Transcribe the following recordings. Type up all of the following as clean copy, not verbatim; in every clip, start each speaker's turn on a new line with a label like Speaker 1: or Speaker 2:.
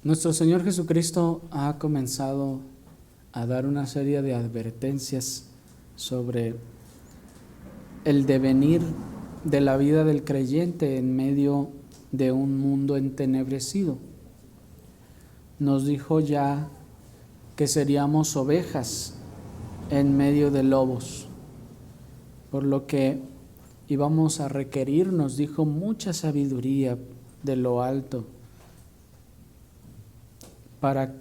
Speaker 1: Nuestro Señor Jesucristo ha comenzado a dar una serie de advertencias sobre el devenir de la vida del creyente en medio de un mundo entenebrecido. Nos dijo ya que seríamos ovejas en medio de lobos, por lo que íbamos a requerir, nos dijo, mucha sabiduría de lo alto para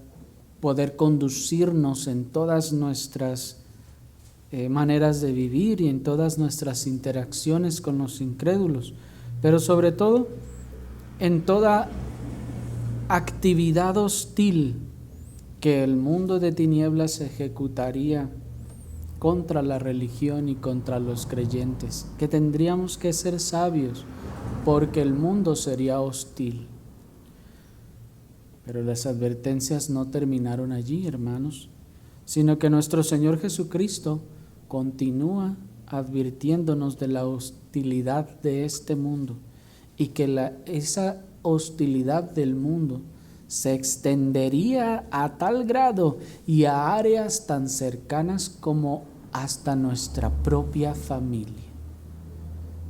Speaker 1: poder conducirnos en todas nuestras maneras de vivir y en todas nuestras interacciones con los incrédulos, pero sobre todo en toda actividad hostil que el mundo de tinieblas ejecutaría contra la religión y contra los creyentes, que tendríamos que ser sabios porque el mundo sería hostil. Pero las advertencias no terminaron allí, hermanos, sino que nuestro Señor Jesucristo continúa advirtiéndonos de la hostilidad de este mundo y que esa hostilidad del mundo se extendería a tal grado y a áreas tan cercanas como hasta nuestra propia familia.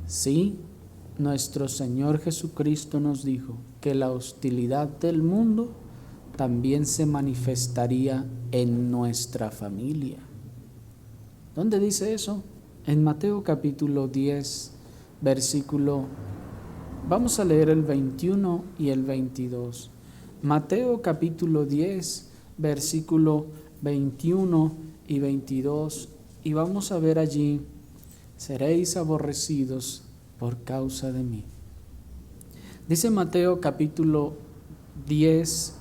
Speaker 1: Sí, nuestro Señor Jesucristo nos dijo que la hostilidad del mundo también se manifestaría en nuestra familia. ¿Dónde dice eso? En Mateo capítulo 10, versículo, vamos a leer el 21 y el 22. Mateo capítulo 10, versículo 21 y 22, y vamos a ver allí, seréis aborrecidos por causa de mí. Dice Mateo capítulo 10,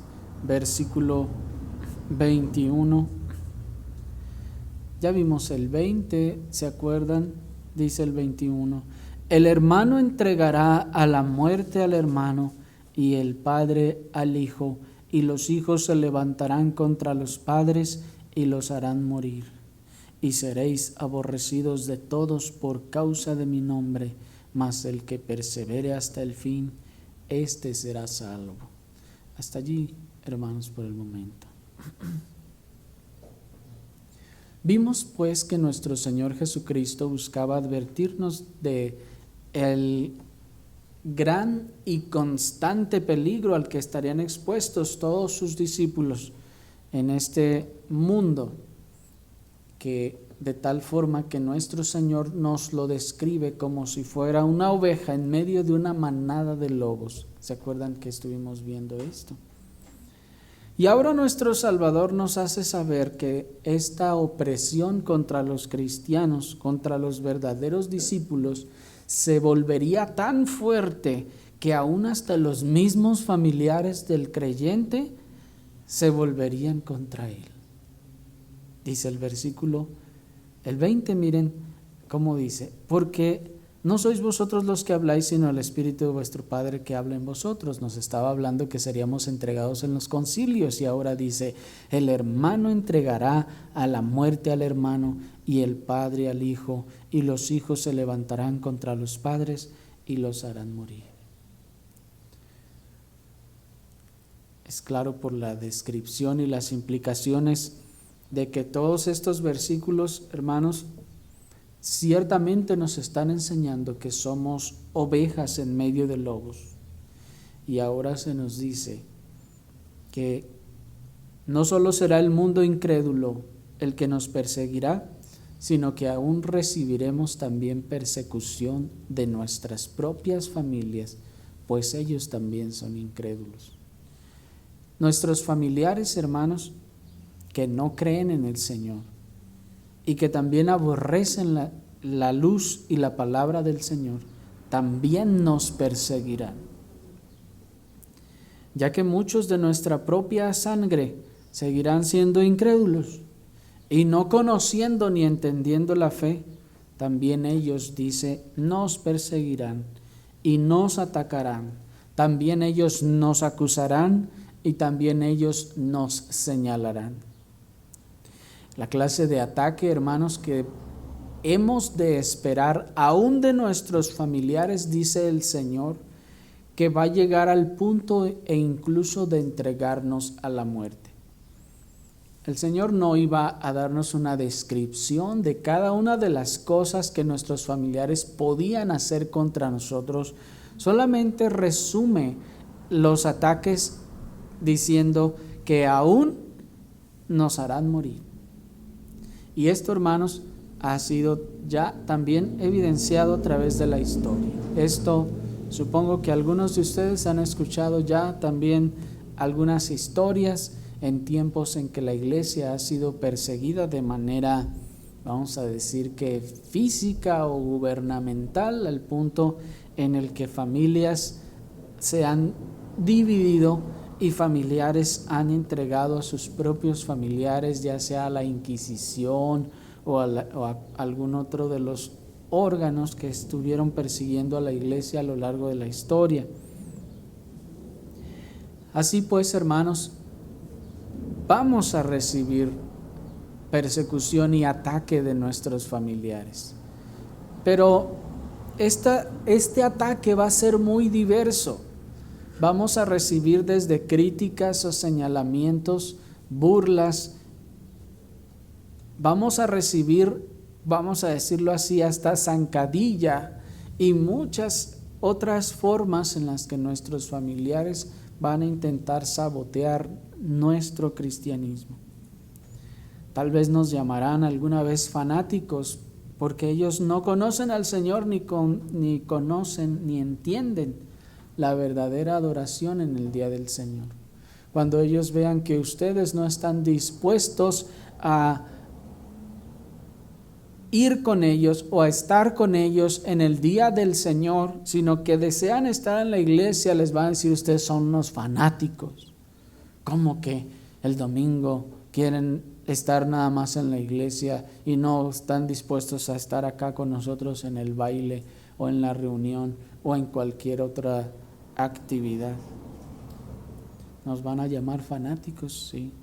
Speaker 1: versículo 21. Ya vimos el 20, ¿se acuerdan? Dice el 21. El hermano entregará a la muerte al hermano y el padre al hijo, y los hijos se levantarán contra los padres y los harán morir. Y seréis aborrecidos de todos por causa de mi nombre, mas el que persevere hasta el fin, éste será salvo. Hasta allí, hermanos, por el momento. Vimos pues que nuestro Señor Jesucristo buscaba advertirnos de el gran y constante peligro al que estarían expuestos todos sus discípulos en este mundo, que de tal forma que nuestro Señor nos lo describe como si fuera una oveja en medio de una manada de lobos. ¿Se acuerdan que estuvimos viendo esto? Y ahora nuestro Salvador nos hace saber que esta opresión contra los cristianos, contra los verdaderos discípulos, se volvería tan fuerte que aún hasta los mismos familiares del creyente se volverían contra él. Dice el versículo, el 20, miren cómo dice, porque no sois vosotros los que habláis, sino el Espíritu de vuestro Padre que habla en vosotros. Nos estaba hablando que seríamos entregados en los concilios y ahora dice, el hermano entregará a la muerte al hermano y el padre al hijo, y los hijos se levantarán contra los padres y los harán morir. Es claro por la descripción y las implicaciones de que todos estos versículos, hermanos, ciertamente nos están enseñando que somos ovejas en medio de lobos. Y ahora se nos dice que no solo será el mundo incrédulo el que nos perseguirá, sino que aún recibiremos también persecución de nuestras propias familias, pues ellos también son incrédulos. Nuestros familiares, hermanos, que no creen en el Señor y que también aborrecen la luz y la palabra del Señor, también nos perseguirán, ya que muchos de nuestra propia sangre seguirán siendo incrédulos y no conociendo ni entendiendo la fe. También ellos, dice, nos perseguirán y nos atacarán, también ellos nos acusarán y también ellos nos señalarán. La clase de ataque, hermanos, que hemos de esperar aún de nuestros familiares, dice el Señor, que va a llegar al punto e incluso de entregarnos a la muerte. El Señor no iba a darnos una descripción de cada una de las cosas que nuestros familiares podían hacer contra nosotros. Solamente resume los ataques diciendo que aún nos harán morir. Y esto, hermanos, ha sido ya también evidenciado a través de la historia. Esto supongo que algunos de ustedes han escuchado ya también algunas historias en tiempos en que la iglesia ha sido perseguida de manera, vamos a decir que física o gubernamental, al punto en el que familias se han dividido y familiares han entregado a sus propios familiares, ya sea a la Inquisición o a algún otro de los órganos que estuvieron persiguiendo a la iglesia a lo largo de la historia. Así pues, hermanos, vamos a recibir persecución y ataque de nuestros familiares. Pero este ataque va a ser muy diverso. Vamos a recibir desde críticas o señalamientos, burlas. Vamos a recibir, vamos a decirlo así, hasta zancadilla y muchas otras formas en las que nuestros familiares van a intentar sabotear nuestro cristianismo. Tal vez nos llamarán alguna vez fanáticos porque ellos no conocen al Señor ni conocen ni entienden la verdadera adoración en el día del Señor. Cuando ellos vean que ustedes no están dispuestos a ir con ellos o a estar con ellos en el día del Señor, sino que desean estar en la iglesia, les van a decir: ustedes son unos fanáticos. ¿Cómo que el domingo quieren estar nada más en la iglesia y no están dispuestos a estar acá con nosotros en el baile o en la reunión o en cualquier otra actividad? Nos van a llamar fanáticos, sí.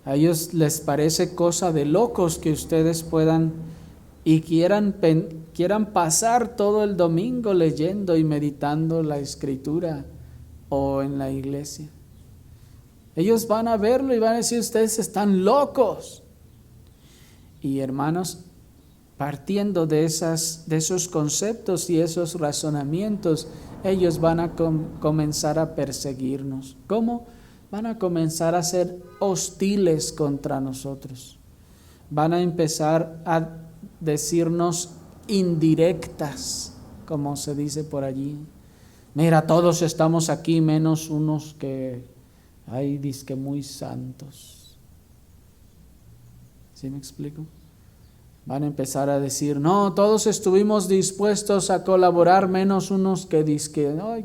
Speaker 1: A ellos les parece cosa de locos que ustedes puedan y quieran pasar todo el domingo leyendo y meditando la Escritura o en la iglesia. Ellos van a verlo y van a decir: ustedes están locos. Y hermanos, partiendo de esos conceptos y esos razonamientos, ellos van a comenzar a perseguirnos. ¿Cómo? Van a comenzar a ser hostiles contra nosotros. Van a empezar a decirnos indirectas, como se dice por allí. Mira, todos estamos aquí menos unos que hay dizque muy santos. ¿Sí me explico? Van a empezar a decir: no, todos estuvimos dispuestos a colaborar menos unos que dizque, ay,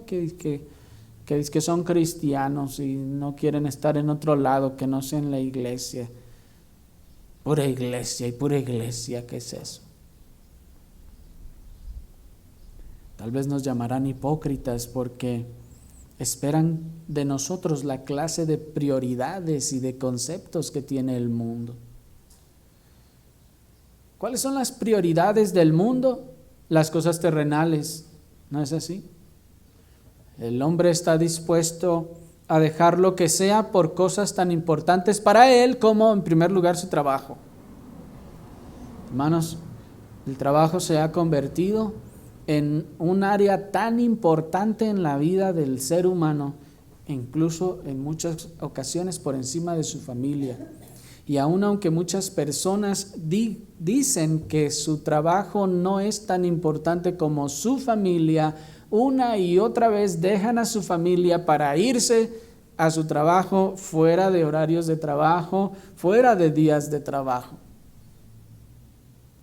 Speaker 1: que son cristianos y no quieren estar en otro lado que no sea en la iglesia. Pura iglesia, ¿qué es eso? Tal vez nos llamarán hipócritas porque esperan de nosotros la clase de prioridades y de conceptos que tiene el mundo. ¿Cuáles son las prioridades del mundo? Las cosas terrenales, ¿no es así? El hombre está dispuesto a dejar lo que sea por cosas tan importantes para él como, en primer lugar, su trabajo. Hermanos, el trabajo se ha convertido en un área tan importante en la vida del ser humano, incluso en muchas ocasiones por encima de su familia. Y aun aunque muchas personas dicen que su trabajo no es tan importante como su familia, una y otra vez dejan a su familia para irse a su trabajo fuera de horarios de trabajo, fuera de días de trabajo.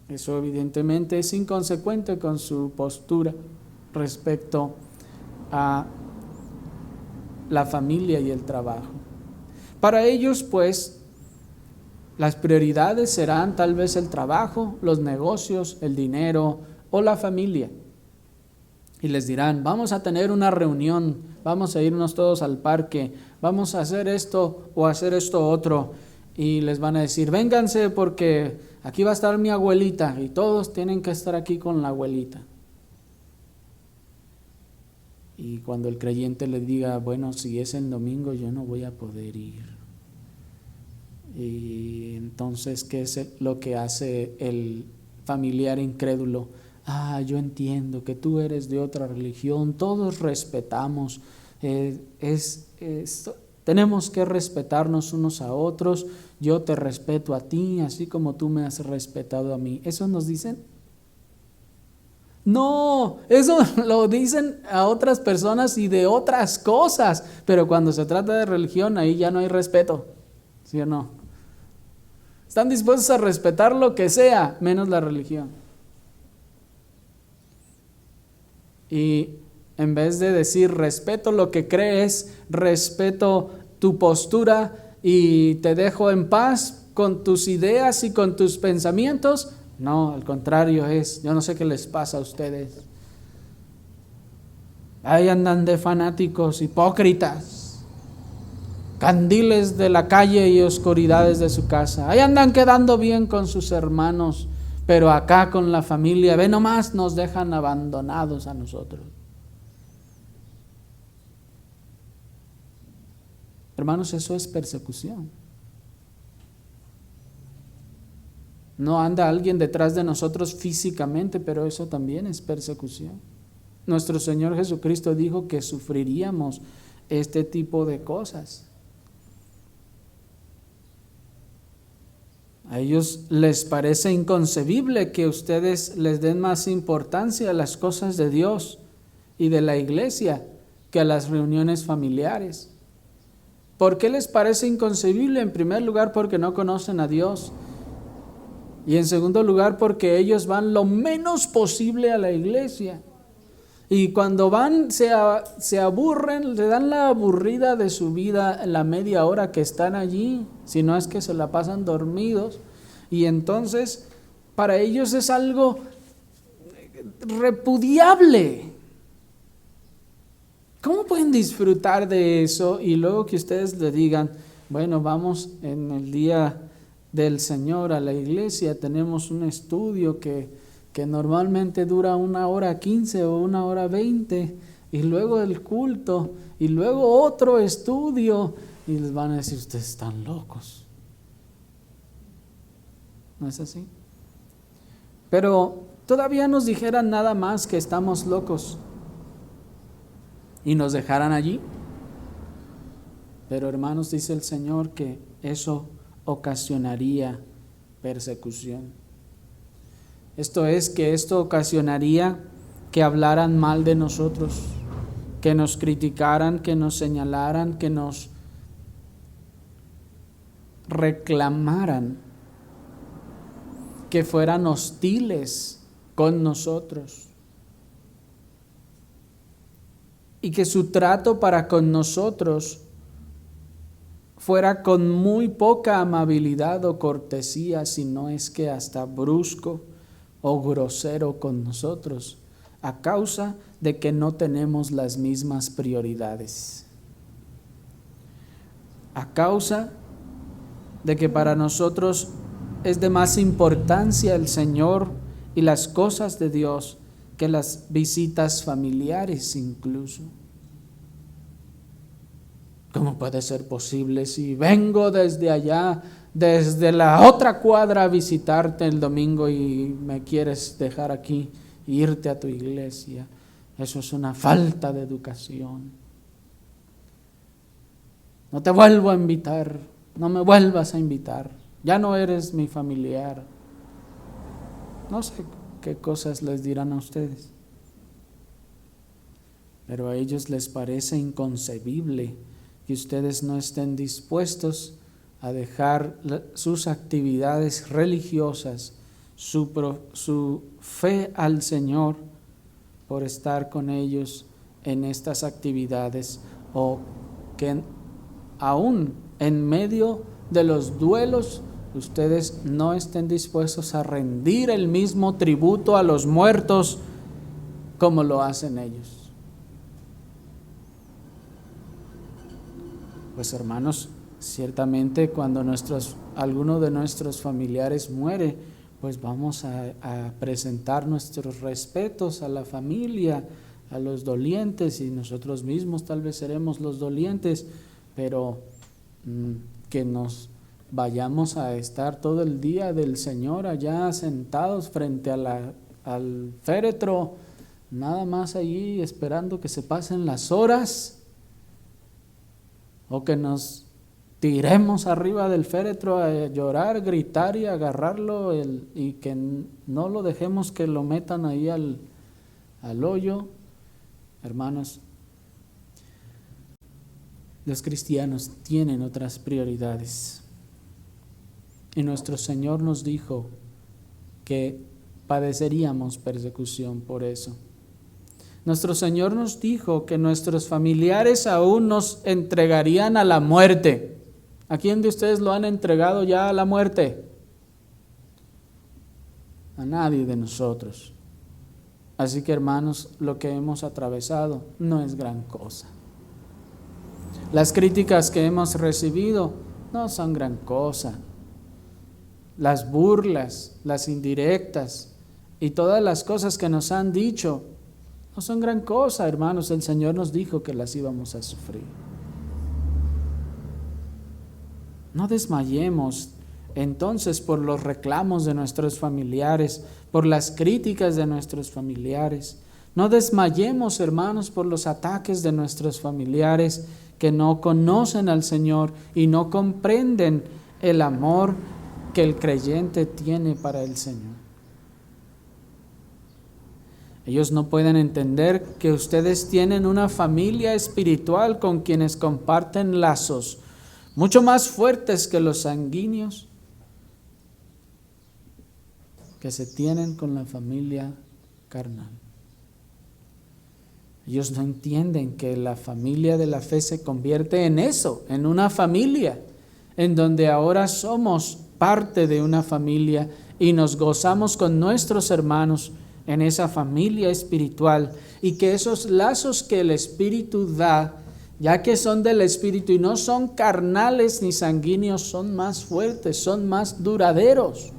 Speaker 1: Eso evidentemente es inconsecuente con su postura respecto a la familia y el trabajo. Para ellos, pues, las prioridades serán tal vez el trabajo, los negocios, el dinero o la familia. Y les dirán: vamos a tener una reunión, vamos a irnos todos al parque, vamos a hacer esto o hacer esto otro. Y les van a decir: vénganse porque aquí va a estar mi abuelita y todos tienen que estar aquí con la abuelita. Y cuando el creyente le diga, bueno, si es el domingo yo no voy a poder ir. Y entonces, ¿qué es lo que hace el familiar incrédulo? Yo entiendo que tú eres de otra religión, todos respetamos, tenemos que respetarnos unos a otros, yo te respeto a ti, así como tú me has respetado a mí. ¿Eso nos dicen? No, eso lo dicen a otras personas y de otras cosas, pero cuando se trata de religión, ahí ya no hay respeto, ¿sí o no? Están dispuestos a respetar lo que sea, menos la religión. Y en vez de decir respeto lo que crees, respeto tu postura y te dejo en paz con tus ideas y con tus pensamientos, no, al contrario yo no sé qué les pasa a ustedes. Ahí andan de fanáticos, hipócritas, candiles de la calle y oscuridades de su casa. Ahí andan quedando bien con sus hermanos, pero acá con la familia, ve nomás, nos dejan abandonados a nosotros. Hermanos, eso es persecución. No anda alguien detrás de nosotros físicamente, pero eso también es persecución. Nuestro Señor Jesucristo dijo que sufriríamos este tipo de cosas. A ellos les parece inconcebible que ustedes les den más importancia a las cosas de Dios y de la iglesia que a las reuniones familiares. ¿Por qué les parece inconcebible? En primer lugar, porque no conocen a Dios. Y en segundo lugar, porque ellos van lo menos posible a la iglesia. Y cuando van, se aburren, le dan la aburrida de su vida en la media hora que están allí, si no es que se la pasan dormidos. Y entonces, para ellos es algo repudiable. ¿Cómo pueden disfrutar de eso? Y luego que ustedes le digan, bueno, vamos en el día del Señor a la iglesia, tenemos un estudio que normalmente dura 1:15 o 1:20, y luego el culto, y luego otro estudio, y les van a decir, ustedes están locos. ¿No es así? Pero todavía nos dijeran nada más que estamos locos y nos dejaran allí. Pero hermanos, dice el Señor que eso ocasionaría persecución. Esto es, que esto ocasionaría que hablaran mal de nosotros, que nos criticaran, que nos señalaran, que nos reclamaran, que fueran hostiles con nosotros, y que su trato para con nosotros fuera con muy poca amabilidad o cortesía, si no es que hasta brusco o grosero con nosotros, a causa de que no tenemos las mismas prioridades, a causa de que para nosotros es de más importancia el Señor y las cosas de Dios que las visitas familiares incluso. ¿Cómo puede ser posible si vengo desde allá, desde la otra cuadra a visitarte el domingo y me quieres dejar aquí e irte a tu iglesia? Eso es una falta de educación. No te vuelvo a invitar, no me vuelvas a invitar, ya no eres mi familiar. No sé qué cosas les dirán a ustedes, pero a ellos les parece inconcebible que ustedes no estén dispuestos a dejar sus actividades religiosas, su fe al Señor, por estar con ellos en estas actividades, o que aún en medio de los duelos ustedes no estén dispuestos a rendir el mismo tributo a los muertos como lo hacen ellos. Pues hermanos, ciertamente cuando alguno de nuestros familiares muere, pues vamos a presentar nuestros respetos a la familia, a los dolientes, y nosotros mismos tal vez seremos los dolientes, pero que nos vayamos a estar todo el día del Señor allá sentados frente al féretro, nada más allí esperando que se pasen las horas, o que nos tiremos arriba del féretro a llorar, gritar y agarrarlo y que no lo dejemos que lo metan ahí al hoyo. Hermanos, los cristianos tienen otras prioridades, y nuestro Señor nos dijo que padeceríamos persecución por eso. Nuestro Señor nos dijo que nuestros familiares aún nos entregarían a la muerte. ¿A quién de ustedes lo han entregado ya a la muerte? A nadie de nosotros. Así que, hermanos, lo que hemos atravesado no es gran cosa. Las críticas que hemos recibido no son gran cosa. Las burlas, las indirectas y todas las cosas que nos han dicho no son gran cosa, hermanos. El Señor nos dijo que las íbamos a sufrir. No desmayemos entonces por los reclamos de nuestros familiares, por las críticas de nuestros familiares. No desmayemos, hermanos, por los ataques de nuestros familiares que no conocen al Señor y no comprenden el amor que el creyente tiene para el Señor. Ellos no pueden entender que ustedes tienen una familia espiritual con quienes comparten lazos mucho más fuertes que los sanguíneos que se tienen con la familia carnal. Ellos no entienden que la familia de la fe se convierte en eso, en una familia, en donde ahora somos parte de una familia y nos gozamos con nuestros hermanos en esa familia espiritual, y que esos lazos que el Espíritu da, ya que son del Espíritu y no son carnales ni sanguíneos, son más fuertes, son más duraderos.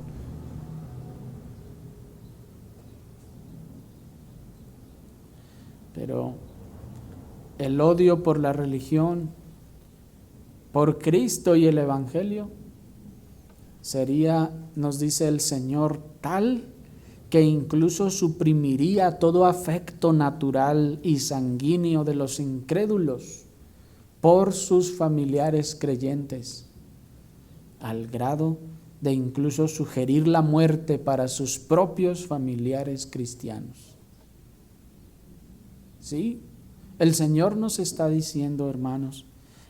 Speaker 1: Pero el odio por la religión, por Cristo y el Evangelio, sería, nos dice el Señor, tal que incluso suprimiría todo afecto natural y sanguíneo de los incrédulos por sus familiares creyentes, al grado de incluso sugerir la muerte para sus propios familiares cristianos. ¿Sí? El Señor nos está diciendo, hermanos,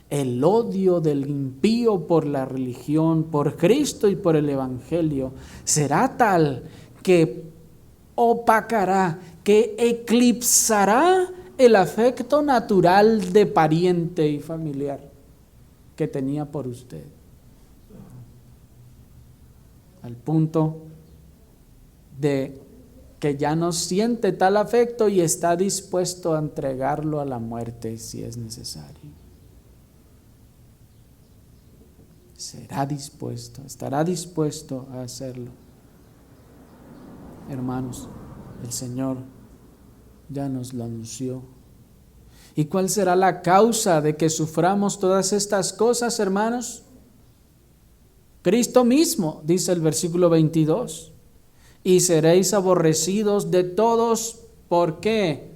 Speaker 1: el odio del impío por la religión, por Cristo y por el Evangelio será tal que opacará, que eclipsará el afecto natural de pariente y familiar que tenía por usted, al punto de que ya no siente tal afecto y está dispuesto a entregarlo a la muerte si es necesario. Estará dispuesto a hacerlo. Hermanos, el Señor ya nos lo anunció. ¿Y cuál será la causa de que suframos todas estas cosas, hermanos? Cristo mismo, dice el versículo 22. Y seréis aborrecidos de todos. ¿Por qué?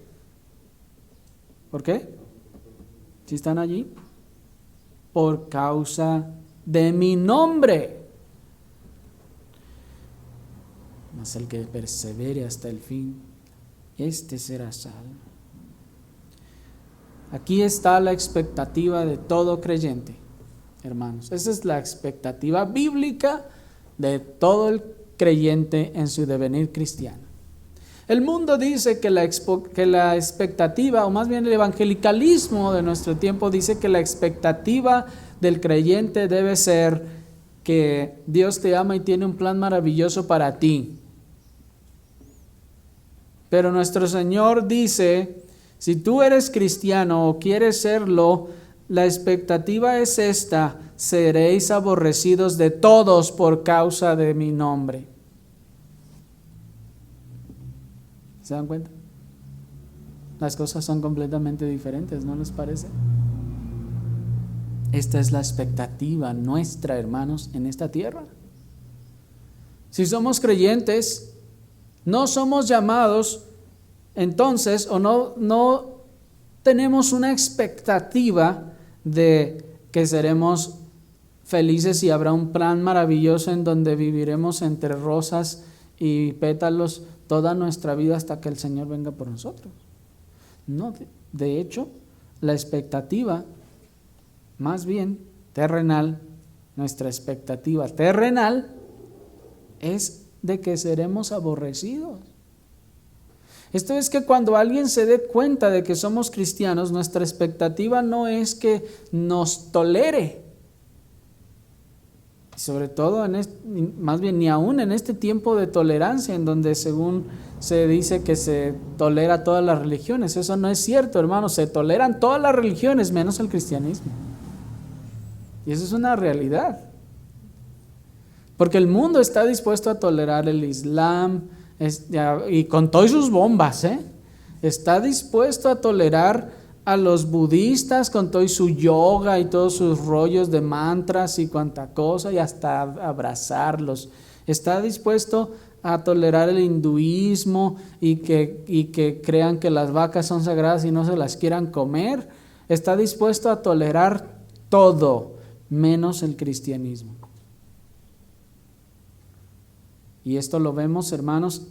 Speaker 1: ¿Por qué? ¿Sí están allí? Por causa de mi nombre. Mas el que persevere hasta el fin, este será salvo. Aquí está la expectativa de todo creyente, hermanos. Esa es la expectativa bíblica de todo el creyente en su devenir cristiano. El mundo dice que la expectativa, o más bien el evangelicalismo de nuestro tiempo dice que la expectativa del creyente debe ser que Dios te ama y tiene un plan maravilloso para ti. Pero nuestro Señor dice, si tú eres cristiano o quieres serlo, la expectativa es esta: seréis aborrecidos de todos por causa de mi nombre. ¿Se dan cuenta? las cosas son completamente diferentes, ¿no les parece? Esta es la expectativa nuestra, hermanos, en esta tierra. Si somos creyentes, no somos llamados entonces, o no tenemos una expectativa de que seremos felices y habrá un plan maravilloso en donde viviremos entre rosas y pétalos toda nuestra vida hasta que el Señor venga por nosotros. No, de hecho, la expectativa, más bien terrenal, nuestra expectativa terrenal es de que seremos aborrecidos. Esto es que cuando alguien se dé cuenta de que somos cristianos, nuestra expectativa no es que nos tolere. Y sobre todo, más bien ni aún en este tiempo de tolerancia, en donde según se dice que se tolera todas las religiones. Eso no es cierto, hermanos. Se toleran todas las religiones menos el cristianismo. Y eso es una realidad. Porque el mundo está dispuesto a tolerar el Islam, y con todas sus bombas, está dispuesto a tolerar a los budistas con todo su yoga y todos sus rollos de mantras y cuanta cosa, y hasta abrazarlos. Está dispuesto a tolerar el hinduismo y que crean que las vacas son sagradas y no se las quieran comer. Está dispuesto a tolerar todo menos el cristianismo. Y esto lo vemos, hermanos,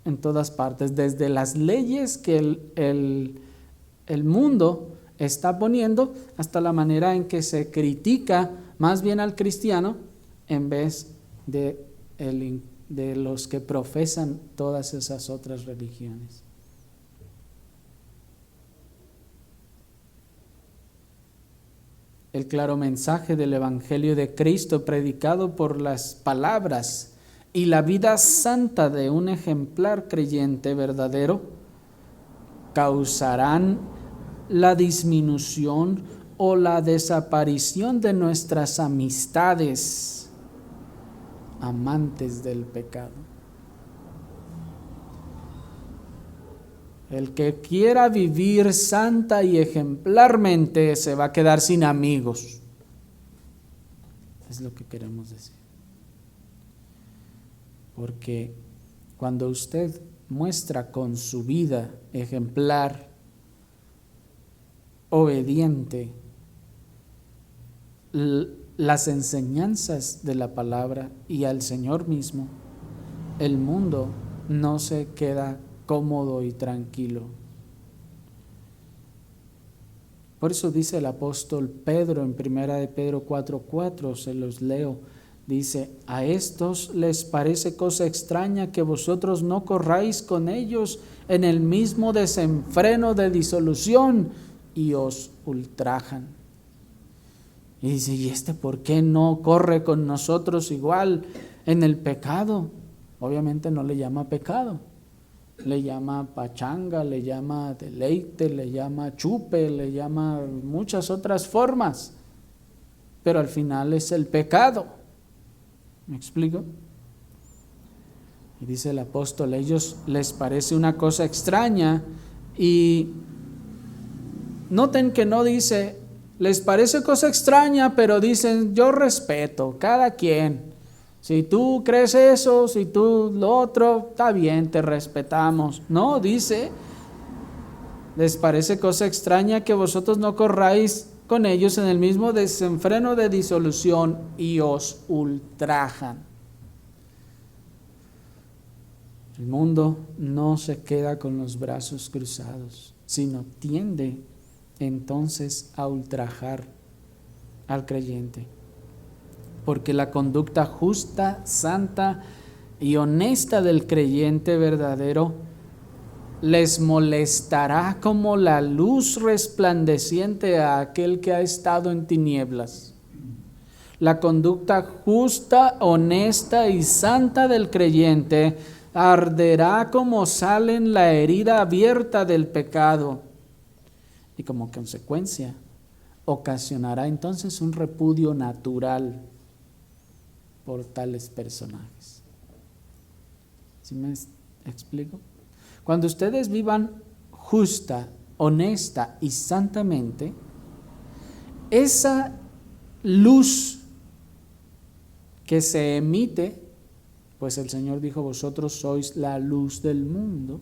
Speaker 1: en todas partes, desde las leyes que el mundo está poniendo hasta la manera en que se critica más bien al cristiano en vez de los que profesan todas esas otras religiones. El claro mensaje del Evangelio de Cristo, predicado por las palabras y la vida santa de un ejemplar creyente verdadero, causarán la disminución o la desaparición de nuestras amistades amantes del pecado. El que quiera vivir santa y ejemplarmente se va a quedar sin amigos. Es lo que queremos decir. Porque cuando usted muestra con su vida ejemplar, obediente, las enseñanzas de la palabra y al Señor mismo, el mundo no se queda cómodo y tranquilo. Por eso dice el apóstol Pedro en 1 de Pedro 4:4, se los leo. Dice: a estos les parece cosa extraña que vosotros no corráis con ellos en el mismo desenfreno de disolución y os ultrajan. Y dice: ¿y por qué no corre con nosotros igual en el pecado? Obviamente no le llama pecado, le llama pachanga, le llama deleite, le llama chupe, le llama muchas otras formas, pero al final es el pecado. ¿Me explico? Y dice el apóstol: a ellos les parece una cosa extraña, y noten que no dice les parece cosa extraña, pero dicen yo respeto, cada quien. Si tú crees eso, si tú lo otro, está bien, te respetamos. No, dice, les parece cosa extraña que vosotros no corráis con ellos en el mismo desenfreno de disolución y os ultrajan. El mundo no se queda con los brazos cruzados, sino tiende entonces a ultrajar al creyente. Porque la conducta justa, santa y honesta del creyente verdadero les molestará como la luz resplandeciente a aquel que ha estado en tinieblas. La conducta justa, honesta y santa del creyente arderá como sal en la herida abierta del pecado, y como consecuencia ocasionará entonces un repudio natural por tales personajes. ¿Sí me explico? Cuando ustedes vivan justa, honesta y santamente, esa luz que se emite, pues el Señor dijo, vosotros sois la luz del mundo.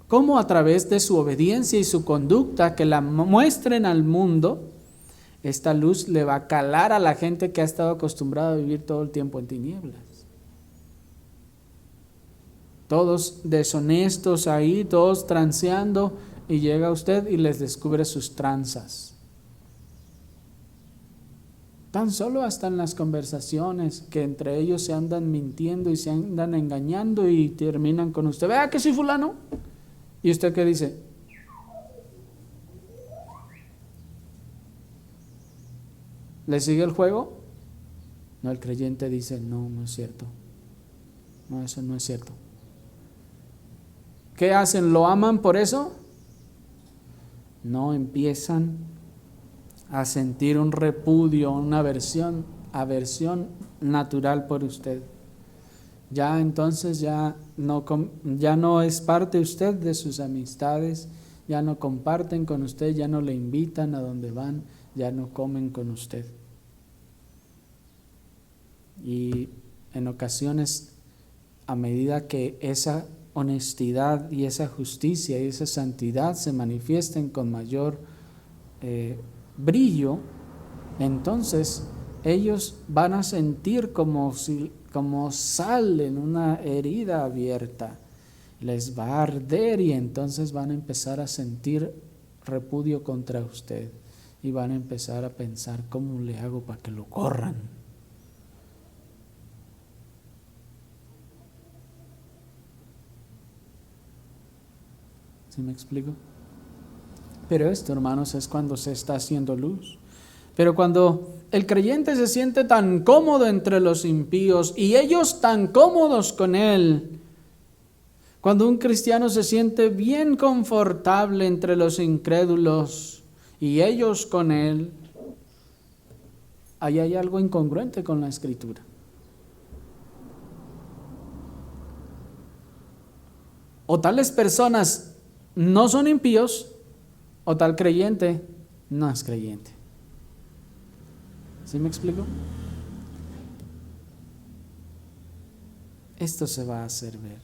Speaker 1: ¿Cómo a través de su obediencia y su conducta que la muestren al mundo, esta luz le va a calar a la gente que ha estado acostumbrada a vivir todo el tiempo en tinieblas? Todos deshonestos ahí, todos transeando, y llega usted y les descubre sus tranzas. Tan solo hasta en las conversaciones que entre ellos se andan mintiendo y se andan engañando y terminan con usted, vea que soy fulano. ¿Y usted qué dice? ¿Le sigue el juego? No, el creyente dice, no, no es cierto. No, eso no es cierto. ¿Qué hacen? ¿Lo aman por eso? No, empiezan a sentir un repudio, una aversión natural por usted. Ya entonces ya no es parte usted de sus amistades, ya no comparten con usted, ya no le invitan a donde van, ya no comen con usted. Y en ocasiones, a medida que esa honestidad y esa justicia y esa santidad se manifiesten con mayor brillo, entonces ellos van a sentir como sal en una herida abierta, les va a arder y entonces van a empezar a sentir repudio contra usted y van a empezar a pensar, ¿cómo le hago para que lo corran? ¿Sí me explico? Pero esto, hermanos, es cuando se está haciendo luz. Pero cuando el creyente se siente tan cómodo entre los impíos y ellos tan cómodos con él, cuando un cristiano se siente bien confortable entre los incrédulos y ellos con él, ahí hay algo incongruente con la Escritura. O tales personas no son impíos, o tal creyente no es creyente. ¿Sí me explico? Esto se va a hacer ver.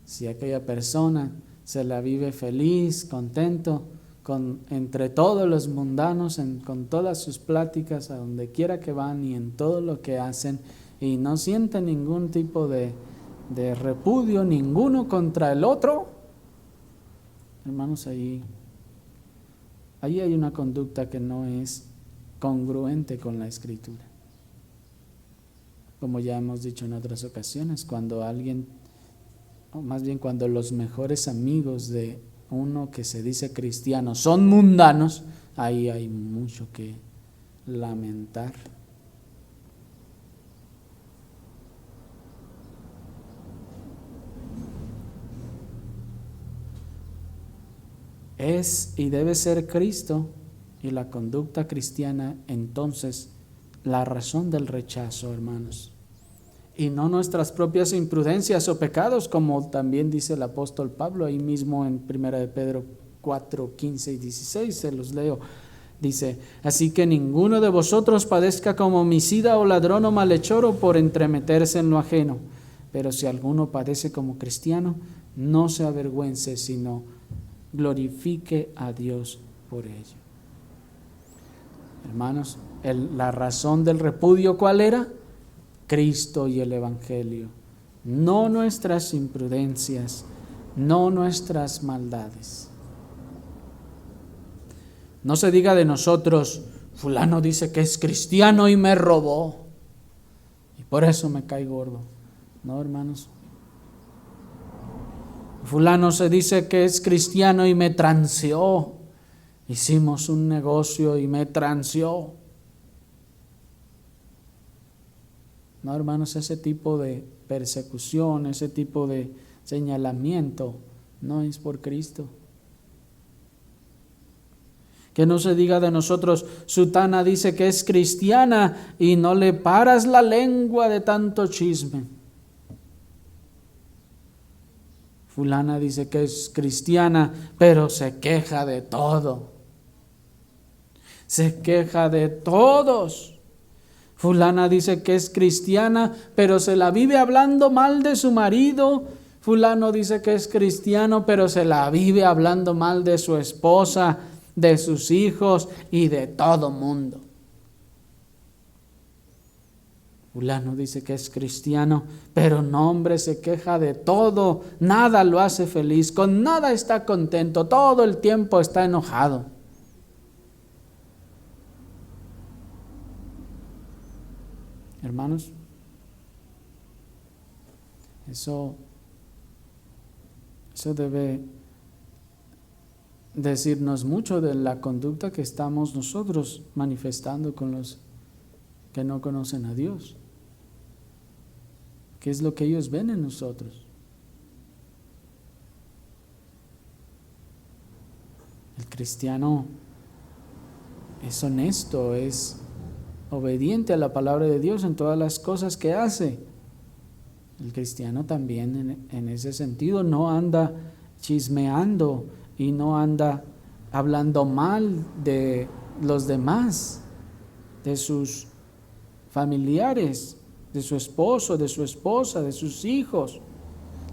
Speaker 1: Si aquella persona se la vive feliz, contento, entre todos los mundanos, con todas sus pláticas, a donde quiera que van y en todo lo que hacen, y no siente ningún tipo de repudio, ninguno contra el otro, hermanos, ahí hay una conducta que no es congruente con la Escritura. Como ya hemos dicho en otras ocasiones, cuando alguien, o más bien cuando los mejores amigos de uno que se dice cristiano son mundanos, ahí hay mucho que lamentar. Es y debe ser Cristo y la conducta cristiana entonces la razón del rechazo, hermanos, y no nuestras propias imprudencias o pecados, como también dice el apóstol Pablo ahí mismo en 1 de Pedro 4, 15 y 16, se los leo. Dice, así que ninguno de vosotros padezca como homicida o ladrón o malhechor o por entremeterse en lo ajeno, pero si alguno padece como cristiano, no se avergüence, sino glorifique a Dios por ello. Hermanos, la razón del repudio, ¿cuál era? Cristo y el Evangelio, no nuestras imprudencias, no nuestras maldades. No se diga de nosotros, fulano dice que es cristiano y me robó, y por eso me cae gordo. No, hermanos. Fulano se dice que es cristiano y me transeó. Hicimos un negocio y me transeó. No, hermanos, ese tipo de persecución, ese tipo de señalamiento no es por Cristo. Que no se diga de nosotros, sutana dice que es cristiana y no le paras la lengua de tanto chisme. Fulana dice que es cristiana, pero se queja de todo. Se queja de todos. Fulana dice que es cristiana, pero se la vive hablando mal de su marido. Fulano dice que es cristiano, pero se la vive hablando mal de su esposa, de sus hijos y de todo mundo. Fulano dice que es cristiano, pero no, hombre, se queja de todo, nada lo hace feliz, con nada está contento, todo el tiempo está enojado. Hermanos, eso debe decirnos mucho de la conducta que estamos nosotros manifestando con los que no conocen a Dios. ¿Qué es lo que ellos ven en nosotros? El cristiano es honesto, es obediente a la palabra de Dios en todas las cosas que hace. El cristiano también en ese sentido no anda chismeando y no anda hablando mal de los demás, de sus familiares, de su esposo, de su esposa, de sus hijos.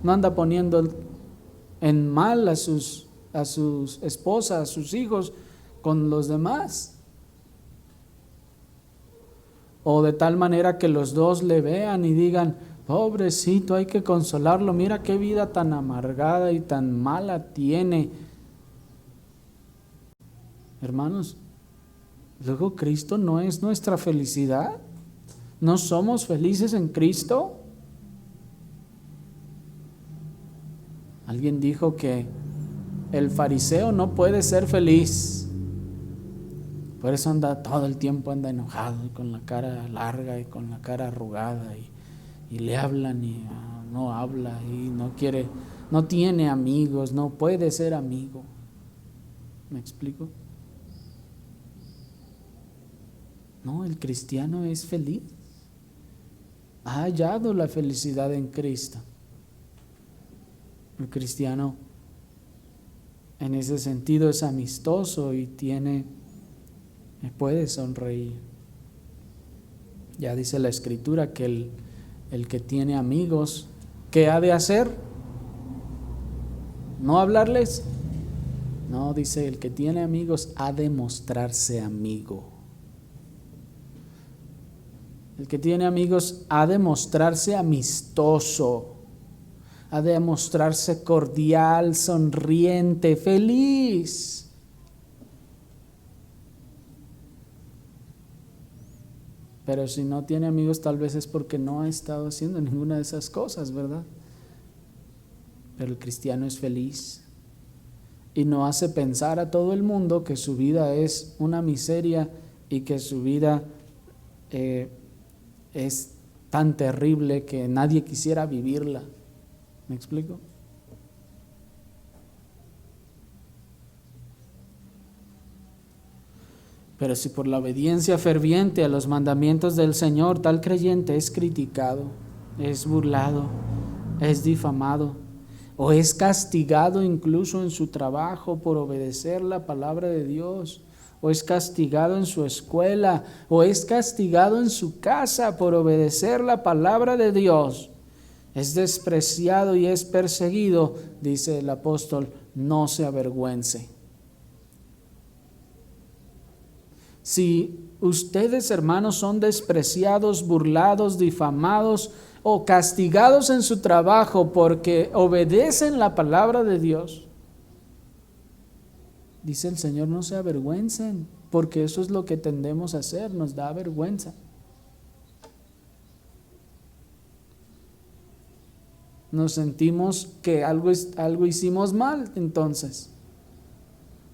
Speaker 1: No anda poniendo en mal a sus esposas, a sus hijos con los demás. O de tal manera que los dos le vean y digan: pobrecito, hay que consolarlo, mira qué vida tan amargada y tan mala tiene. Hermanos, luego Cristo no es nuestra felicidad. ¿No somos felices en Cristo? Alguien dijo que el fariseo no puede ser feliz. Por eso anda todo el tiempo enojado y con la cara larga y con la cara arrugada y le hablan y no habla y no quiere, no tiene amigos, no puede ser amigo. ¿Me explico? No, el cristiano es feliz. Ha hallado la felicidad en Cristo. El cristiano en ese sentido es amistoso y puede sonreír. Ya dice la Escritura que el que tiene amigos, ¿qué ha de hacer? ¿No hablarles? No, dice, el que tiene amigos ha de mostrarse amigo. El que tiene amigos ha de mostrarse amistoso, ha de mostrarse cordial, sonriente, feliz. Pero si no tiene amigos, tal vez es porque no ha estado haciendo ninguna de esas cosas, ¿verdad? Pero el cristiano es feliz y no hace pensar a todo el mundo que su vida es una miseria y que su vida es tan terrible que nadie quisiera vivirla. ¿Me explico? Pero si por la obediencia ferviente a los mandamientos del Señor tal creyente es criticado, es burlado, es difamado o es castigado incluso en su trabajo por obedecer la palabra de Dios, o es castigado en su escuela, o es castigado en su casa por obedecer la palabra de Dios, es despreciado y es perseguido, dice el apóstol, no se avergüence. Si ustedes, hermanos, son despreciados, burlados, difamados o castigados en su trabajo porque obedecen la palabra de Dios, dice el Señor, no se avergüencen, porque eso es lo que tendemos a hacer, nos da vergüenza. Nos sentimos que algo hicimos mal, entonces.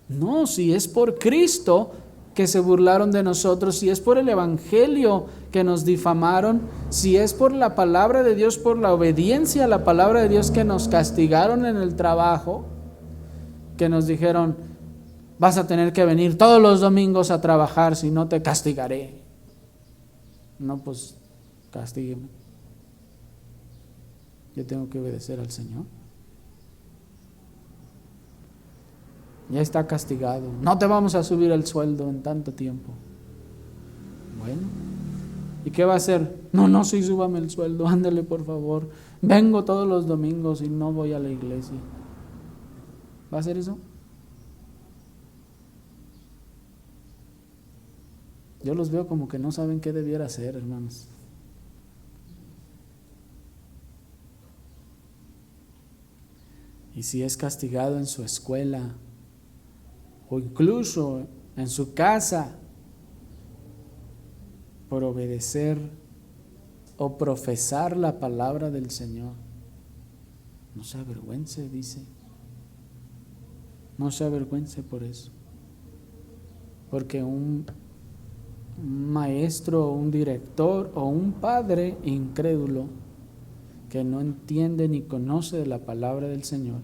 Speaker 1: No, si es por Cristo que se burlaron de nosotros, si es por el evangelio que nos difamaron, si es por la palabra de Dios, por la obediencia a la palabra de Dios que nos castigaron en el trabajo, que nos dijeron, vas a tener que venir todos los domingos a trabajar, si no te castigaré. No, pues castígueme. Yo tengo que obedecer al Señor. ya está castigado, no te vamos a subir el sueldo en tanto tiempo. Bueno, ¿y qué va a hacer? No, sí, súbame el sueldo, ándale por favor, vengo todos los domingos y no voy a la iglesia. ¿Va a hacer eso? Yo los veo como que no saben qué debiera hacer, hermanos. Y si es castigado en su escuela o incluso en su casa por obedecer o profesar la palabra del Señor, no se avergüence, dice. No se avergüence por eso. Porque un maestro, un director o un padre incrédulo que no entiende ni conoce de la palabra del Señor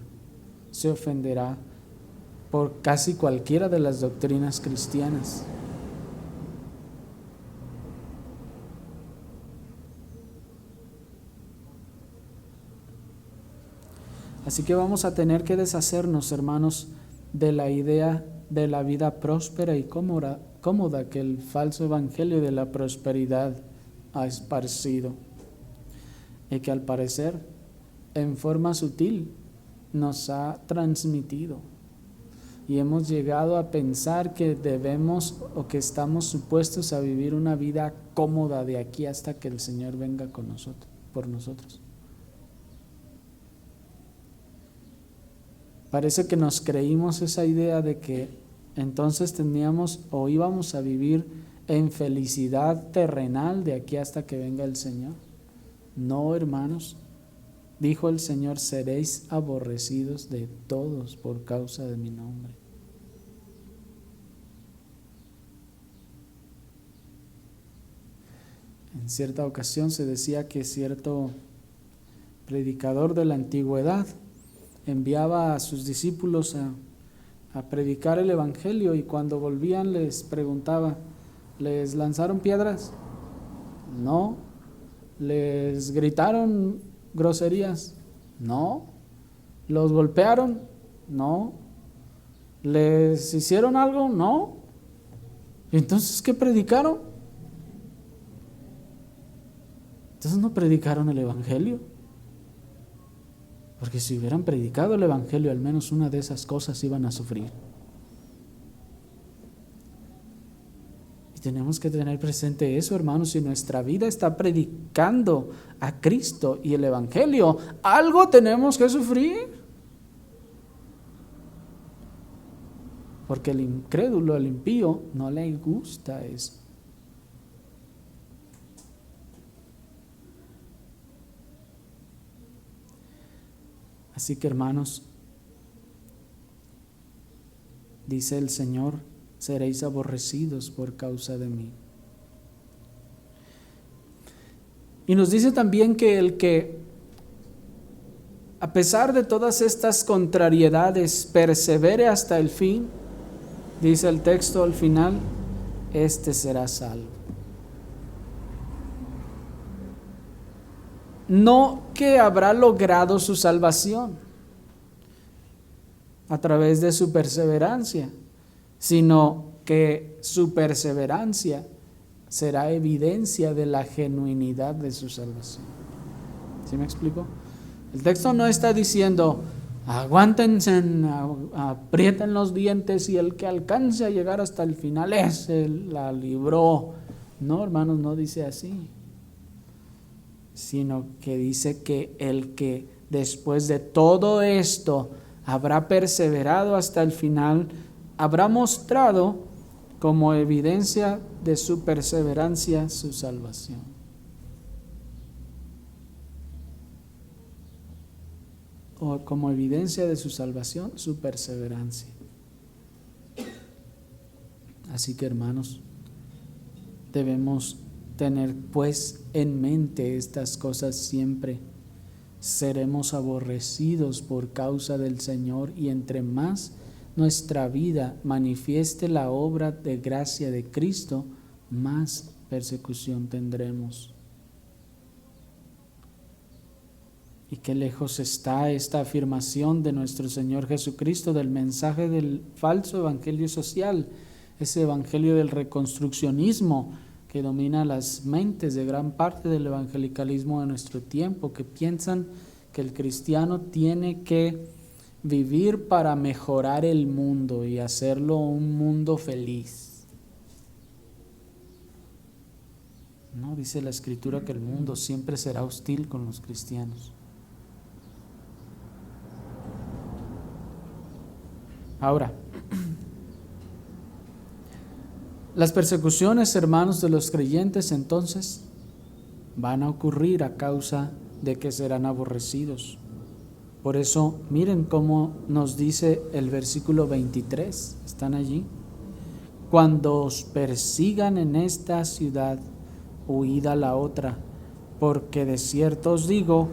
Speaker 1: se ofenderá por casi cualquiera de las doctrinas cristianas. Así que vamos a tener que deshacernos, hermanos, de la idea de la vida próspera y cómoda que el falso evangelio de la prosperidad ha esparcido, y que al parecer en forma sutil nos ha transmitido, y hemos llegado a pensar que debemos o que estamos supuestos a vivir una vida cómoda de aquí hasta que el Señor venga con nosotros, por nosotros. Parece que nos creímos esa idea de que entonces teníamos o íbamos a vivir en felicidad terrenal de aquí hasta que venga el Señor. No, hermanos, dijo el Señor: seréis aborrecidos de todos por causa de mi nombre. En cierta ocasión se decía que cierto predicador de la antigüedad enviaba a sus discípulos a predicar el evangelio, y cuando volvían les preguntaba: ¿les lanzaron piedras? No. ¿Les gritaron groserías? No. ¿Los golpearon? No. ¿Les hicieron algo? No. ¿Entonces qué predicaron? Entonces no predicaron el evangelio. Porque si hubieran predicado el evangelio, al menos una de esas cosas iban a sufrir. Y tenemos que tener presente eso, hermanos. Si nuestra vida está predicando a Cristo y el evangelio, algo tenemos que sufrir. Porque el incrédulo, el impío, no le gusta eso. Así que, hermanos, dice el Señor: seréis aborrecidos por causa de mí. Y nos dice también que el que, a pesar de todas estas contrariedades, persevere hasta el fin, dice el texto al final, este será salvo. No que habrá logrado su salvación a través de su perseverancia, sino que su perseverancia será evidencia de la genuinidad de su salvación. ¿Sí me explico? El texto no está diciendo: aguántense, aprieten los dientes y el que alcance a llegar hasta el final, ese la libró. No, hermanos, no dice así, sino que dice que el que después de todo esto habrá perseverado hasta el final, habrá mostrado como evidencia de su perseverancia su salvación. O como evidencia de su salvación, su perseverancia. Así que, hermanos, debemos tener pues en mente estas cosas siempre. Seremos aborrecidos por causa del Señor, y entre más nuestra vida manifieste la obra de gracia de Cristo, más persecución tendremos. Y qué lejos está esta afirmación de nuestro Señor Jesucristo del mensaje del falso evangelio social, ese evangelio del reconstruccionismo que domina las mentes de gran parte del evangelicalismo de nuestro tiempo, que piensan que el cristiano tiene que vivir para mejorar el mundo y hacerlo un mundo feliz. No, dice la Escritura que el mundo siempre será hostil con los cristianos. Ahora, las persecuciones, hermanos, de los creyentes entonces van a ocurrir a causa de que serán aborrecidos. Por eso, miren cómo nos dice el versículo 23, ¿están allí? Cuando os persigan en esta ciudad, huid a la otra, porque de cierto os digo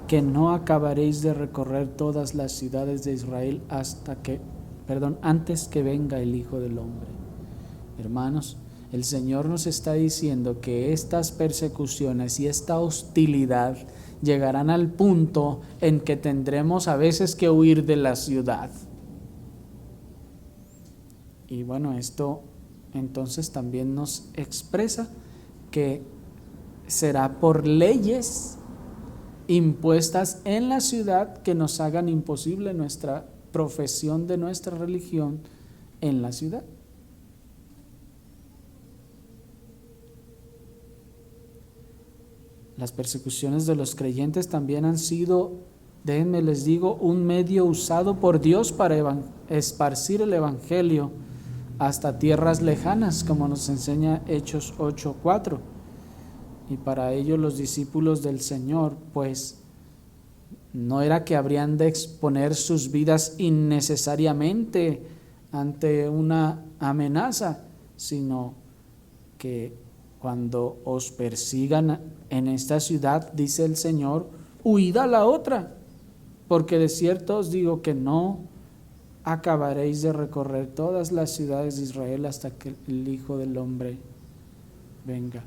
Speaker 1: que no acabaréis de recorrer todas las ciudades de Israel antes que venga el Hijo del Hombre. Hermanos, el Señor nos está diciendo que estas persecuciones y esta hostilidad llegarán al punto en que tendremos a veces que huir de la ciudad. Y bueno, esto entonces también nos expresa que será por leyes impuestas en la ciudad que nos hagan imposible nuestra profesión de nuestra religión en la ciudad. Las persecuciones de los creyentes también han sido, déjenme les digo, un medio usado por Dios para esparcir el evangelio hasta tierras lejanas, como nos enseña Hechos 8:4. Y para ello los discípulos del Señor, pues, no era que habrían de exponer sus vidas innecesariamente ante una amenaza, sino que cuando os persigan en esta ciudad, dice el Señor, huid a la otra, porque de cierto os digo que no acabaréis de recorrer todas las ciudades de Israel hasta que el Hijo del Hombre venga.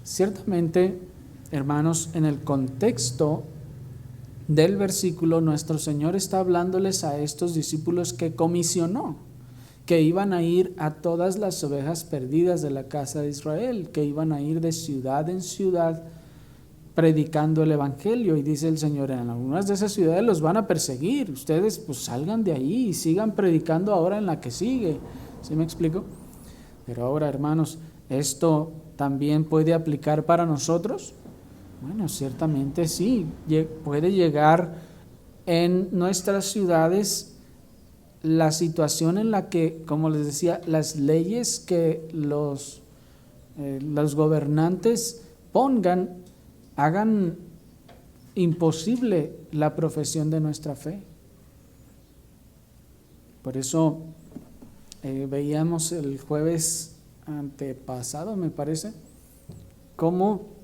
Speaker 1: Ciertamente, hermanos, en el contexto del versículo, nuestro Señor está hablándoles a estos discípulos que comisionó, que iban a ir a todas las ovejas perdidas de la casa de Israel, que iban a ir de ciudad en ciudad predicando el evangelio. Y dice el Señor, en algunas de esas ciudades los van a perseguir, ustedes pues salgan de ahí y sigan predicando ahora en la que sigue. ¿Sí me explico? Pero ahora, hermanos, ¿esto también puede aplicar para nosotros? Bueno, ciertamente sí, puede llegar en nuestras ciudades la situación en la que, como les decía, las leyes que los gobernantes pongan, hagan imposible la profesión de nuestra fe. Por eso veíamos el jueves antepasado, me parece, cómo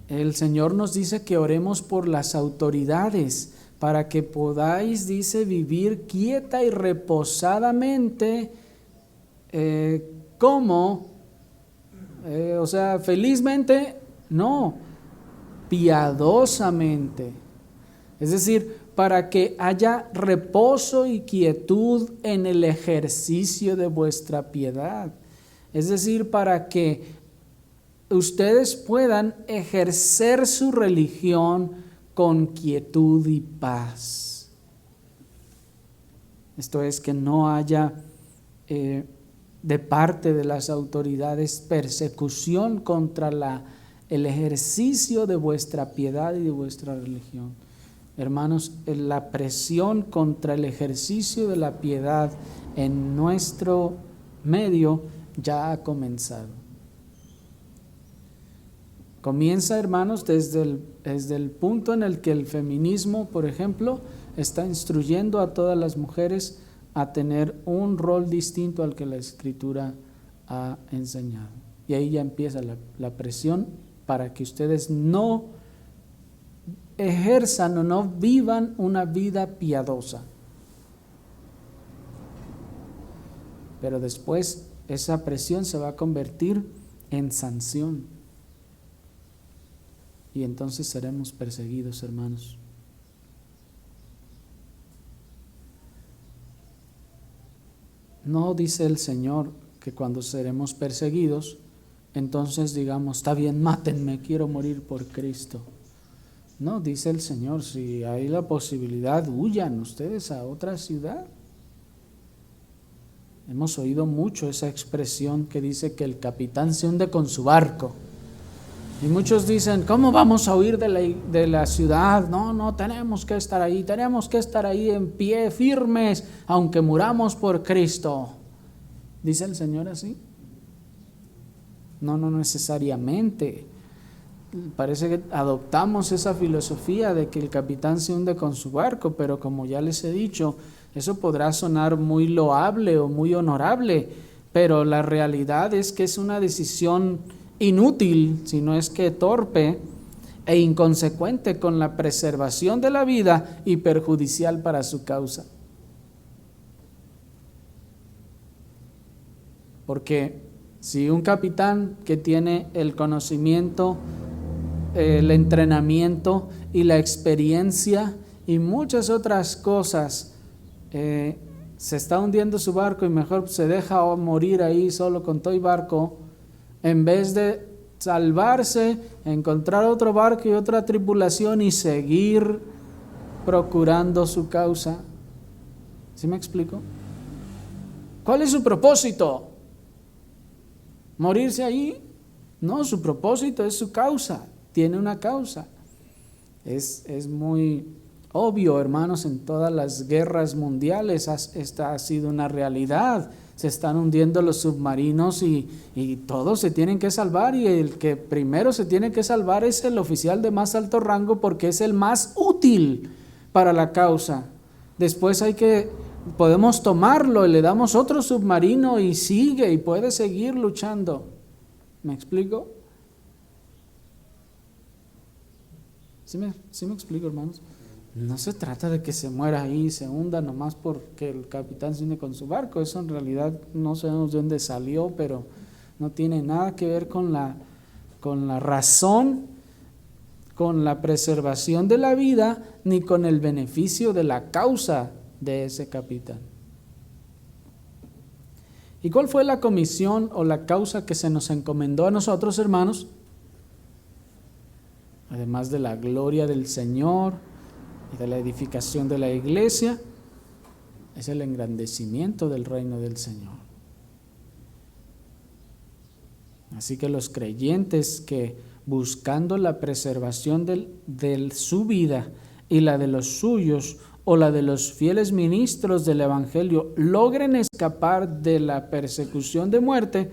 Speaker 1: el Señor nos dice que oremos por las autoridades para que podáis, dice, vivir quieta y reposadamente, ¿cómo? O sea, felizmente, no, piadosamente. Es decir, para que haya reposo y quietud en el ejercicio de vuestra piedad. Es decir, para que ustedes puedan ejercer su religión con quietud y paz. Esto es, que no haya de parte de las autoridades persecución contra el ejercicio de vuestra piedad y de vuestra religión. Hermanos, la presión contra el ejercicio de la piedad en nuestro medio ya ha comenzado. Comienza, hermanos, desde el punto en el que el feminismo, por ejemplo, está instruyendo a todas las mujeres a tener un rol distinto al que la Escritura ha enseñado. Y ahí ya empieza la presión para que ustedes no ejerzan o no vivan una vida piadosa. Pero después esa presión se va a convertir en sanción. y entonces seremos perseguidos, hermanos. No dice el Señor que cuando seremos perseguidos, entonces digamos, está bien, mátenme, quiero morir por Cristo. No, dice el Señor, si hay la posibilidad, huyan ustedes a otra ciudad. Hemos oído mucho esa expresión que dice que el capitán se hunde con su barco. Y muchos dicen, ¿cómo vamos a huir de la ciudad? No, tenemos que estar ahí en pie, firmes, aunque muramos por Cristo. ¿Dice el Señor así? No necesariamente. Parece que adoptamos esa filosofía de que el capitán se hunde con su barco, pero como ya les he dicho, eso podrá sonar muy loable o muy honorable, pero la realidad es que es una decisión inútil, si no es que torpe e inconsecuente con la preservación de la vida y perjudicial para su causa. Porque si un capitán que tiene el conocimiento, el entrenamiento y la experiencia y muchas otras cosas, se está hundiendo su barco y mejor se deja morir ahí solo con todo y barco, en vez de salvarse, encontrar otro barco y otra tripulación y seguir procurando su causa. ¿Sí me explico? ¿Cuál es su propósito? ¿Morirse ahí? No, su propósito es su causa, tiene una causa. Es muy obvio, hermanos, en todas las guerras mundiales esta ha sido una realidad. Se están hundiendo los submarinos y todos se tienen que salvar, y el que primero se tiene que salvar es el oficial de más alto rango porque es el más útil para la causa. Después podemos tomarlo y le damos otro submarino y sigue y puede seguir luchando. ¿Me explico? ¿Sí me explico, hermanos? No se trata de que se muera ahí y se hunda nomás porque el capitán se une con su barco. Eso en realidad no sabemos de dónde salió, pero no tiene nada que ver con la razón, con la preservación de la vida, ni con el beneficio de la causa de ese capitán. ¿Y cuál fue la comisión o la causa que se nos encomendó a nosotros, hermanos? Además de la gloria del Señor y de la edificación de la iglesia, es el engrandecimiento del reino del Señor. Así que los creyentes que, buscando la preservación de su vida y la de los suyos, o la de los fieles ministros del Evangelio, logren escapar de la persecución de muerte,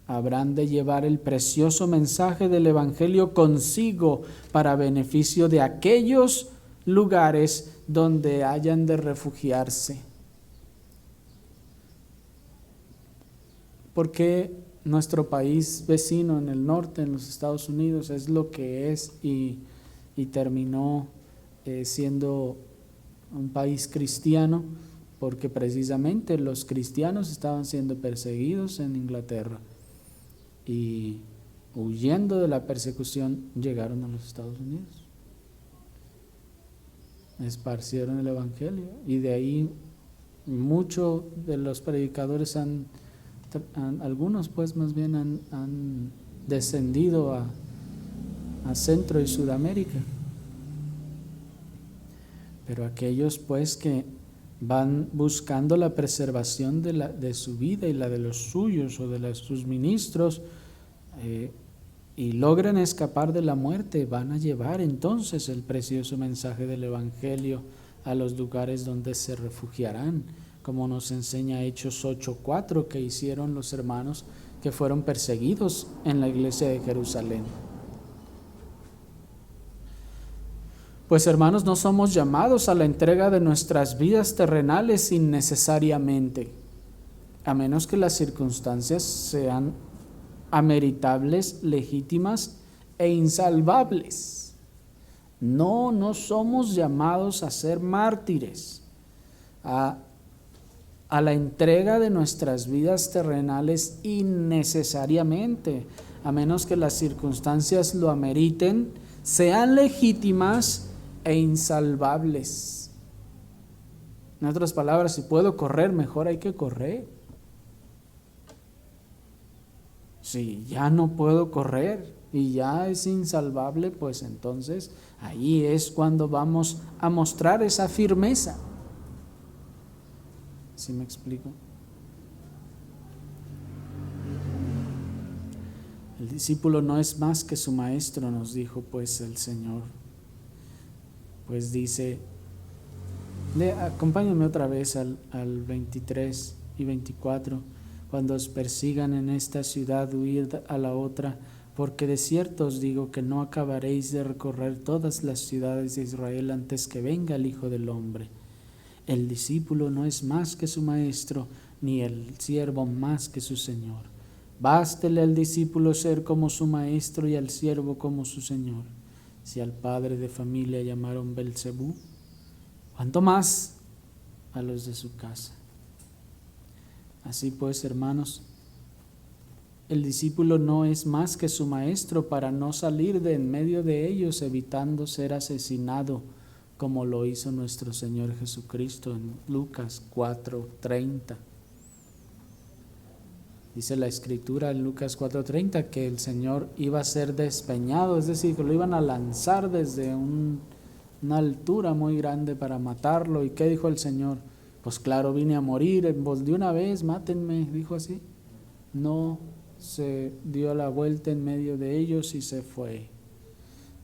Speaker 1: habrán de llevar el precioso mensaje del Evangelio consigo para beneficio de aquellos lugares donde hayan de refugiarse. Porque nuestro país vecino en el norte, en los Estados Unidos, es lo que es y terminó siendo un país cristiano, porque precisamente los cristianos estaban siendo perseguidos en Inglaterra y huyendo de la persecución llegaron a los Estados Unidos, esparcieron el Evangelio, y de ahí muchos de los predicadores algunos pues más bien han descendido a Centro y Sudamérica. Pero aquellos pues que van buscando la preservación de su vida y la de los suyos o de sus ministros, y logran escapar de la muerte, van a llevar entonces el precioso mensaje del Evangelio a los lugares donde se refugiarán, como nos enseña Hechos 8:4, que hicieron los hermanos que fueron perseguidos en la iglesia de Jerusalén. Pues hermanos, no somos llamados a la entrega de nuestras vidas terrenales innecesariamente, a menos que las circunstancias sean ameritables, legítimas e insalvables. No somos llamados a ser mártires, a la entrega de nuestras vidas terrenales innecesariamente, a menos que las circunstancias lo ameriten, sean legítimas e insalvables. En otras palabras, si puedo correr, mejor hay que correr. Si ya no puedo correr y ya es insalvable, pues entonces ahí es cuando vamos a mostrar esa firmeza. ¿Sí me explico? El discípulo no es más que su maestro, nos dijo pues el Señor. Pues dice, acompáñenme otra vez al 23 y 24. Cuando os persigan en esta ciudad, huid a la otra, porque de cierto os digo que no acabaréis de recorrer todas las ciudades de Israel antes que venga el Hijo del Hombre. El discípulo no es más que su maestro, ni el siervo más que su señor. Bástele al discípulo ser como su maestro y al siervo como su señor. Si al padre de familia llamaron Belcebú, ¿cuánto más a los de su casa? Así pues, hermanos, el discípulo no es más que su maestro para no salir de en medio de ellos, evitando ser asesinado, como lo hizo nuestro Señor Jesucristo en Lucas 4:30. Dice la Escritura en Lucas 4:30 que el Señor iba a ser despeñado, es decir, que lo iban a lanzar desde una altura muy grande para matarlo. ¿Y qué dijo el Señor? Pues claro, vine a morir, vos de una vez, mátenme, dijo así. No, se dio la vuelta en medio de ellos y se fue.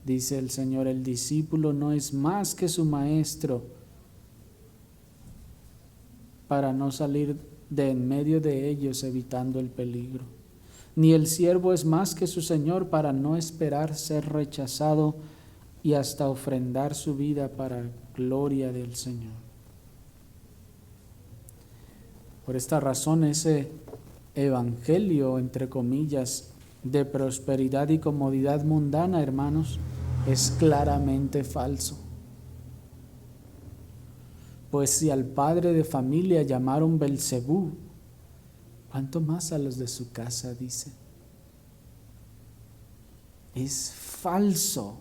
Speaker 1: Dice el Señor, el discípulo no es más que su maestro para no salir de en medio de ellos evitando el peligro. Ni el siervo es más que su señor para no esperar ser rechazado y hasta ofrendar su vida para gloria del Señor. Por esta razón ese evangelio, entre comillas, de prosperidad y comodidad mundana, hermanos, es claramente falso. Pues si al padre de familia llamaron Belcebú, ¿cuánto más a los de su casa? Dice. Es falso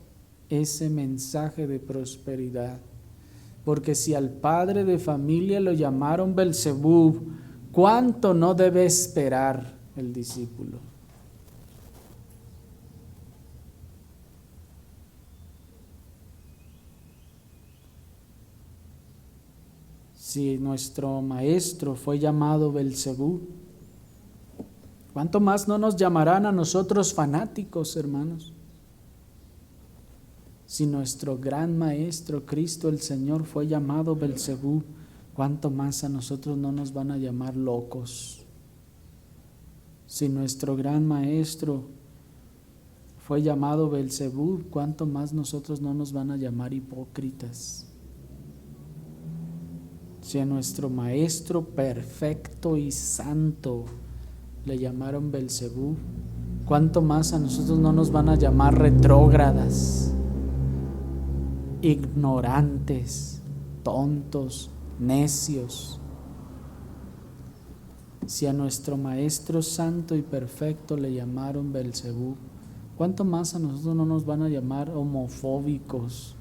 Speaker 1: ese mensaje de prosperidad. Porque si al padre de familia lo llamaron Belcebú, ¿cuánto no debe esperar el discípulo? Si nuestro maestro fue llamado Belcebú, ¿cuánto más no nos llamarán a nosotros fanáticos, hermanos? Si nuestro gran maestro Cristo el Señor fue llamado Belcebú, ¿cuánto más a nosotros no nos van a llamar locos? Si nuestro gran maestro fue llamado Belcebú, ¿cuánto más nosotros no nos van a llamar hipócritas? Si a nuestro maestro perfecto y santo le llamaron Belcebú, ¿cuánto más a nosotros no nos van a llamar retrógradas, ignorantes, tontos, necios? Si a nuestro maestro santo y perfecto le llamaron Belcebú, ¿cuánto más a nosotros no nos van a llamar homofóbicos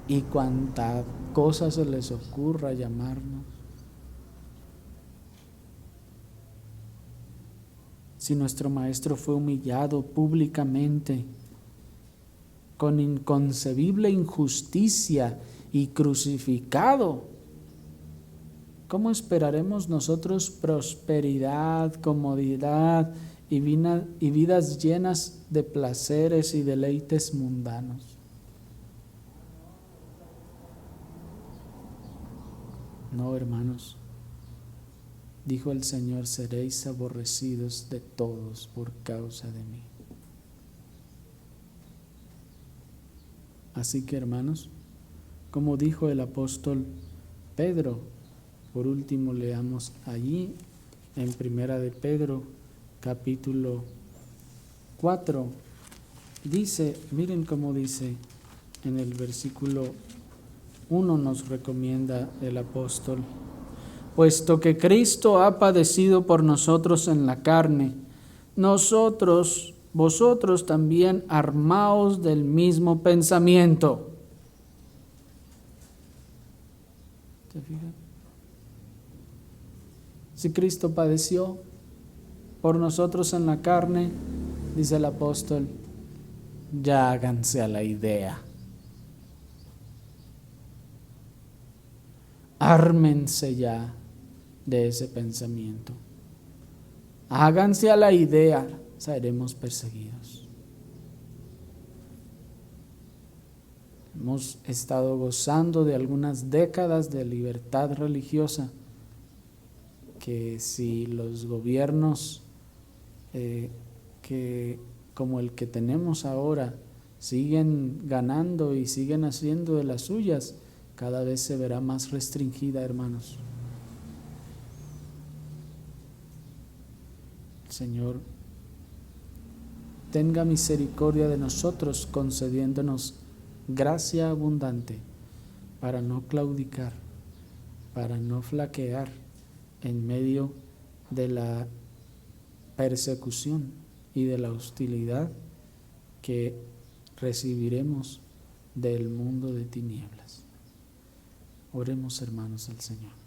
Speaker 1: y cuanta cosa se les ocurra llamarnos? Si nuestro maestro fue humillado públicamente con inconcebible injusticia y crucificado, ¿cómo esperaremos nosotros prosperidad, comodidad y vidas llenas de placeres y deleites mundanos? No, hermanos, dijo el Señor, seréis aborrecidos de todos por causa de mí. Así que, hermanos, como dijo el apóstol Pedro, por último leamos allí en Primera de Pedro, capítulo 4, dice, miren cómo dice en el versículo 1, nos recomienda el apóstol: puesto que Cristo ha padecido por nosotros en la carne, nosotros vosotros también armaos del mismo pensamiento. ¿Te fijas? Si Cristo padeció por nosotros en la carne, dice el apóstol, ya háganse a la idea. Ármense ya de ese pensamiento. Háganse a la idea, seremos perseguidos. Hemos estado gozando de algunas décadas de libertad religiosa, que si los gobiernos como el que tenemos ahora siguen ganando y siguen haciendo de las suyas, cada vez se verá más restringida, hermanos. Señor, tenga misericordia de nosotros, concediéndonos gracia abundante para no claudicar, para no flaquear en medio de la persecución y de la hostilidad que recibiremos del mundo de tinieblas. Oremos, hermanos, al Señor.